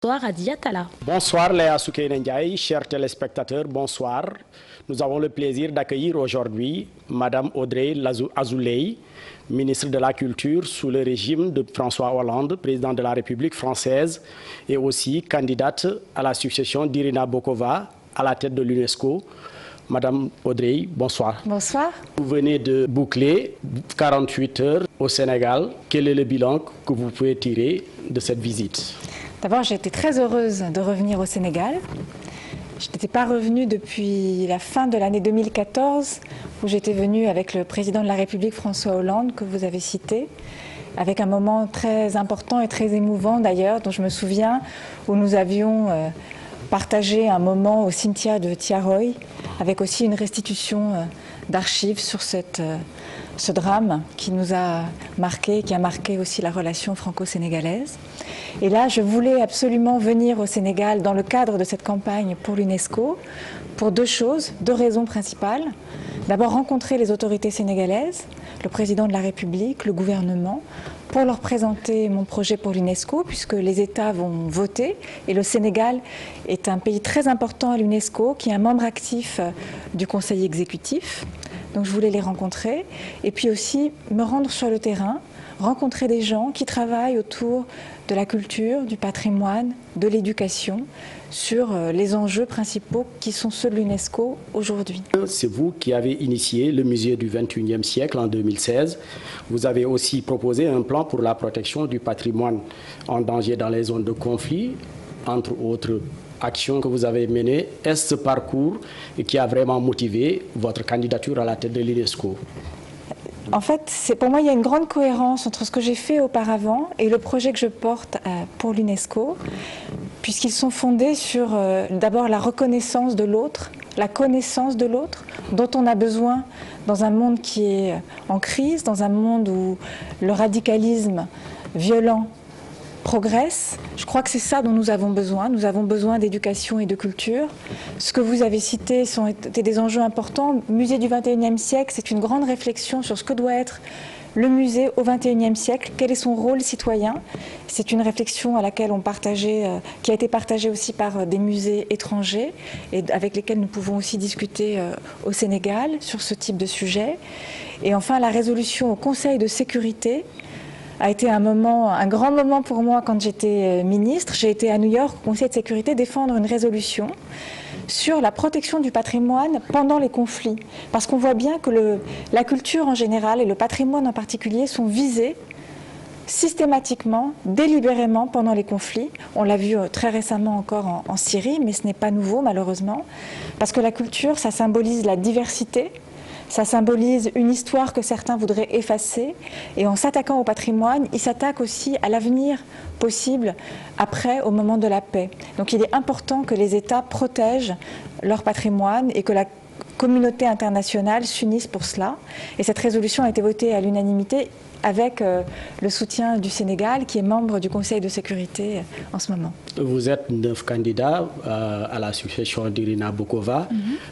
Bonsoir Adi Atala. Bonsoir Léa Soukeïna Ndiaye, chers téléspectateurs, bonsoir. Nous avons le plaisir d'accueillir aujourd'hui Madame Audrey Azoulay, ministre de la Culture sous le régime de François Hollande, président de la République française, et aussi candidate à la succession d'Irina Bokova à la tête de l'UNESCO. Madame Audrey, bonsoir. Bonsoir. Vous venez de boucler 48 heures au Sénégal. Quel est le bilan que vous pouvez tirer de cette visite? D'abord, j'ai été très heureuse de revenir au Sénégal. Je n'étais pas revenue depuis la fin de l'année 2014, où j'étais venue avec le président de la République, François Hollande, que vous avez cité, avec un moment très important et très émouvant d'ailleurs, dont je me souviens, où nous avions partagé un moment au cimetière de Thiaroye, avec aussi une restitution d'archives sur ce drame qui nous a marqué, qui a marqué aussi la relation franco-sénégalaise. Et là, je voulais absolument venir au Sénégal dans le cadre de cette campagne pour l'UNESCO pour deux choses, deux raisons principales. D'abord, rencontrer les autorités sénégalaises, le président de la République, le gouvernement, pour leur présenter mon projet pour l'UNESCO, puisque les États vont voter. Et le Sénégal est un pays très important à l'UNESCO, qui est un membre actif du Conseil exécutif. Donc je voulais les rencontrer. Et puis aussi me rendre sur le terrain, rencontrer des gens qui travaillent autour de la culture, du patrimoine, de l'éducation, sur les enjeux principaux qui sont ceux de l'UNESCO aujourd'hui. C'est vous qui avez initié le musée du XXIe siècle en 2016. Vous avez aussi proposé un plan pour la protection du patrimoine en danger dans les zones de conflit, entre autres actions que vous avez menées. Est-ce ce parcours qui a vraiment motivé votre candidature à la tête de l'UNESCO? En fait, pour moi, il y a une grande cohérence entre ce que j'ai fait auparavant et le projet que je porte pour l'UNESCO, puisqu'ils sont fondés sur d'abord la reconnaissance de l'autre, la connaissance de l'autre, dont on a besoin dans un monde qui est en crise, dans un monde où le radicalisme violent progresse. Je crois que c'est ça dont nous avons besoin. Nous avons besoin d'éducation et de culture. Ce que vous avez cité étaient des enjeux importants. Le musée du XXIe siècle, c'est une grande réflexion sur ce que doit être le musée au XXIe siècle. Quel est son rôle citoyen? C'est une réflexion à laquelle qui a été partagée aussi par des musées étrangers et avec lesquels nous pouvons aussi discuter au Sénégal sur ce type de sujet. Et enfin, la résolution au Conseil de sécurité a été un grand moment pour moi quand j'étais ministre. J'ai été à New York au Conseil de sécurité défendre une résolution sur la protection du patrimoine pendant les conflits. Parce qu'on voit bien que la culture en général et le patrimoine en particulier sont visés systématiquement, délibérément pendant les conflits. On l'a vu très récemment encore en Syrie, mais ce n'est pas nouveau malheureusement. Parce que la culture, ça symbolise la diversité. Ça symbolise une histoire que certains voudraient effacer. Et en s'attaquant au patrimoine, ils s'attaquent aussi à l'avenir possible après, au moment de la paix. Donc il est important que les États protègent leur patrimoine et que la communauté internationale s'unisse pour cela. Et cette résolution a été votée à l'unanimité avec le soutien du Sénégal, qui est membre du Conseil de sécurité en ce moment. Vous êtes 9 candidats à la succession d'Irina Bokova.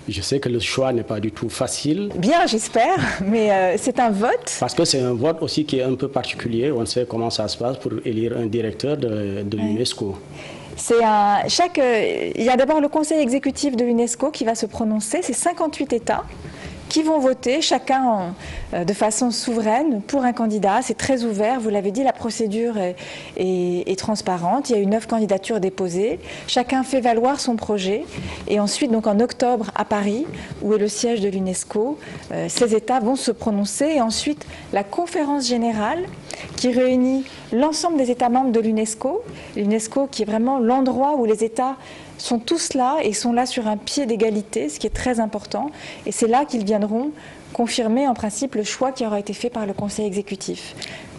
Je sais que le choix n'est pas du tout facile. Bien, j'espère, mais c'est un vote. Parce que c'est un vote aussi qui est un peu particulier. On sait comment ça se passe pour élire un directeur de l'UNESCO. Il y a d'abord le Conseil exécutif de l'UNESCO qui va se prononcer. C'est 58 États qui vont voter, chacun de façon souveraine, pour un candidat. C'est très ouvert, vous l'avez dit, la procédure est transparente. Il y a eu 9 candidatures déposées. Chacun fait valoir son projet. Et ensuite, donc en octobre, à Paris, où est le siège de l'UNESCO, ces États vont se prononcer. Et ensuite, la conférence générale qui réunit l'ensemble des États membres de l'UNESCO, l'UNESCO qui est vraiment l'endroit où les États sont tous là et sont là sur un pied d'égalité, ce qui est très important. Et c'est là qu'ils viendront confirmer en principe le choix qui aura été fait par le Conseil exécutif.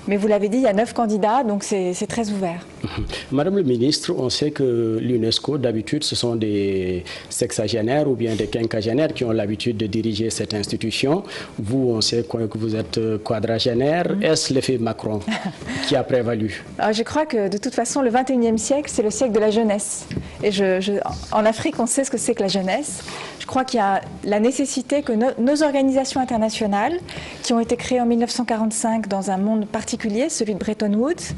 Mais vous l'avez dit, il y a 9 candidats, donc c'est très ouvert. Madame le ministre, on sait que l'UNESCO, d'habitude, ce sont des sexagénaires ou bien des quinquagénaires qui ont l'habitude de diriger cette institution. Vous, on sait que vous êtes quadragénaire. Est-ce l'effet Macron qui a prévalu? Alors, je crois que de toute façon, le XXIe siècle, c'est le siècle de la jeunesse. Et en Afrique, on sait ce que c'est que la jeunesse. Je crois qu'il y a la nécessité que nos organisations internationales, qui ont été créées en 1945 dans un monde particulier, celui de Bretton Woods,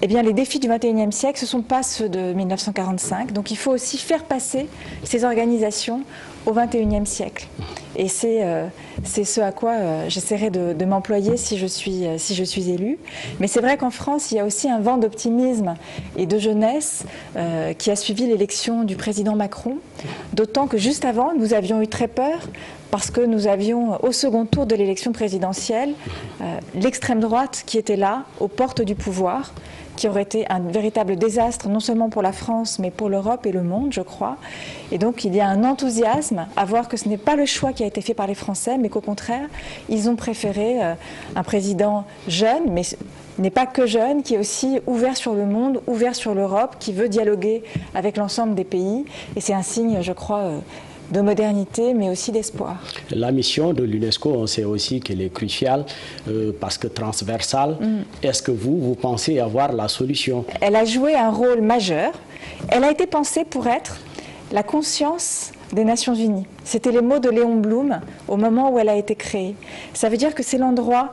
eh bien, les défis du XXIe siècle, ce ne sont pas ceux de 1945. Donc il faut aussi faire passer ces organisations au XXIe siècle. Et c'est ce à quoi j'essaierai de m'employer si je suis élue. Mais c'est vrai qu'en France, il y a aussi un vent d'optimisme et de jeunesse qui a suivi l'élection du président Macron. D'autant que juste avant, nous avions eu très peur parce que nous avions, au second tour de l'élection présidentielle, l'extrême droite qui était là, aux portes du pouvoir, qui aurait été un véritable désastre, non seulement pour la France, mais pour l'Europe et le monde, je crois. Et donc, il y a un enthousiasme à voir que ce n'est pas le choix qui a été fait par les Français, mais qu'au contraire, ils ont préféré un président jeune, mais n'est pas que jeune, qui est aussi ouvert sur le monde, ouvert sur l'Europe, qui veut dialoguer avec l'ensemble des pays. Et c'est un signe, je crois, de modernité, mais aussi d'espoir. La mission de l'UNESCO, on sait aussi qu'elle est cruciale parce que transversale. Est-ce que vous pensez avoir la solution? Elle a joué un rôle majeur. Elle a été pensée pour être la conscience des Nations Unies. C'était les mots de Léon Blum au moment où elle a été créée. Ça veut dire que c'est l'endroit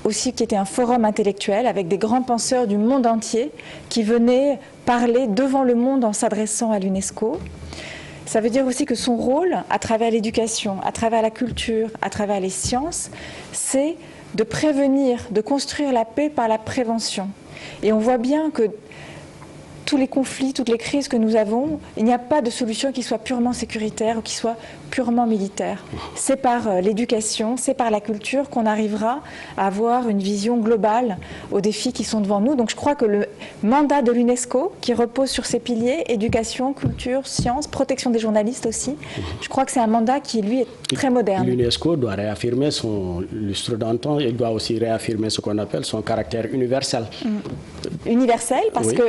aussi qui était un forum intellectuel avec des grands penseurs du monde entier qui venaient parler devant le monde en s'adressant à l'UNESCO. Ça veut dire aussi que son rôle, à travers l'éducation, à travers la culture, à travers les sciences, c'est de prévenir, de construire la paix par la prévention. Et on voit bien que tous les conflits, toutes les crises que nous avons, il n'y a pas de solution qui soit purement sécuritaire ou qui soit purement militaire. C'est par l'éducation, c'est par la culture qu'on arrivera à avoir une vision globale aux défis qui sont devant nous. Donc je crois que le mandat de l'UNESCO, qui repose sur ses piliers, éducation, culture, science, protection des journalistes aussi, je crois que c'est un mandat qui, lui, est très moderne. L'UNESCO doit réaffirmer son lustre d'antan, il doit aussi réaffirmer ce qu'on appelle son caractère universel. Universel, parce oui. que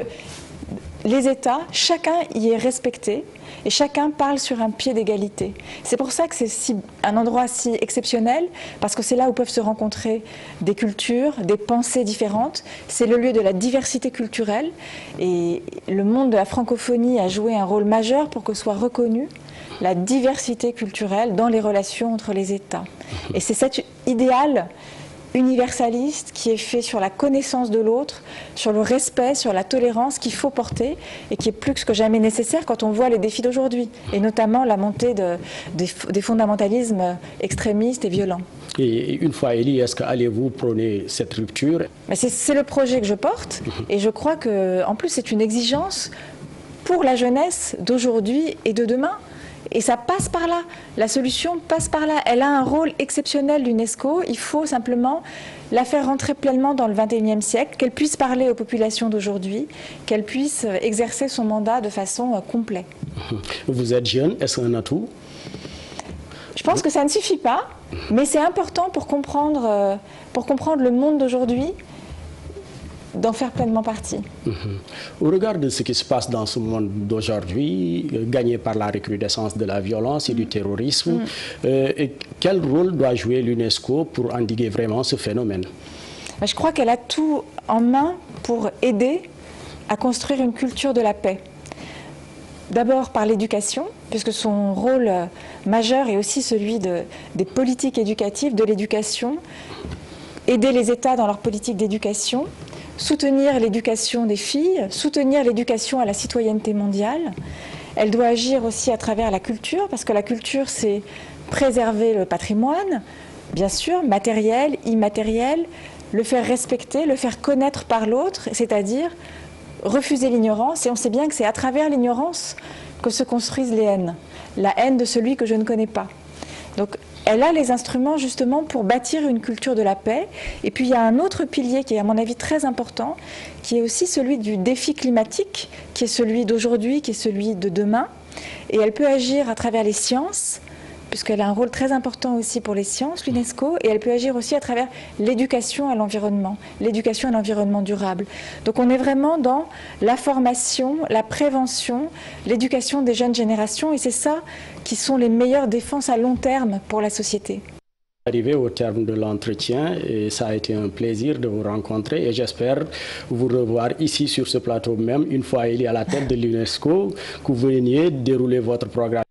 les États, chacun y est respecté et chacun parle sur un pied d'égalité. C'est pour ça que c'est un endroit si exceptionnel, parce que c'est là où peuvent se rencontrer des cultures, des pensées différentes. C'est le lieu de la diversité culturelle et le monde de la francophonie a joué un rôle majeur pour que soit reconnue la diversité culturelle dans les relations entre les États. Et c'est cet idéal universaliste qui est fait sur la connaissance de l'autre, sur le respect, sur la tolérance qu'il faut porter et qui est plus que jamais nécessaire quand on voit les défis d'aujourd'hui et notamment la montée des fondamentalismes extrémistes et violents. Et une fois élu, est-ce que allez-vous prôner cette rupture? C'est le projet que je porte et je crois qu'en plus c'est une exigence pour la jeunesse d'aujourd'hui et de demain. Et ça passe par là, la solution passe par là. Elle a un rôle exceptionnel, l'UNESCO. Il faut simplement la faire rentrer pleinement dans le XXIe siècle, qu'elle puisse parler aux populations d'aujourd'hui, qu'elle puisse exercer son mandat de façon complète. Vous êtes jeune, est-ce un atout? Je pense que ça ne suffit pas, mais c'est important pour comprendre le monde d'aujourd'hui, d'en faire pleinement partie. Au regard de ce qui se passe dans ce monde d'aujourd'hui, gagné par la recrudescence de la violence et du terrorisme, quel rôle doit jouer l'UNESCO pour endiguer vraiment ce phénomène? Je crois qu'elle a tout en main pour aider à construire une culture de la paix. D'abord par l'éducation, puisque son rôle majeur est aussi celui des politiques éducatives, de l'éducation, aider les États dans leur politique d'éducation, soutenir l'éducation des filles, soutenir l'éducation à la citoyenneté mondiale. Elle doit agir aussi à travers la culture, parce que la culture, c'est préserver le patrimoine, bien sûr, matériel, immatériel, le faire respecter, le faire connaître par l'autre, c'est-à-dire refuser l'ignorance. Et on sait bien que c'est à travers l'ignorance que se construisent les haines. La haine de celui que je ne connais pas. Donc, elle a les instruments justement pour bâtir une culture de la paix. Et puis il y a un autre pilier qui est à mon avis très important, qui est aussi celui du défi climatique, qui est celui d'aujourd'hui, qui est celui de demain. Et elle peut agir à travers les sciences, puisqu'elle a un rôle très important aussi pour les sciences, l'UNESCO, et elle peut agir aussi à travers l'éducation à l'environnement durable. Donc on est vraiment dans la formation, la prévention, l'éducation des jeunes générations, et c'est ça qui sont les meilleures défenses à long terme pour la société. Arrivé au terme de l'entretien et ça a été un plaisir de vous rencontrer et j'espère vous revoir ici sur ce plateau même une fois il est à la tête de l'UNESCO, que vous veniez dérouler votre programme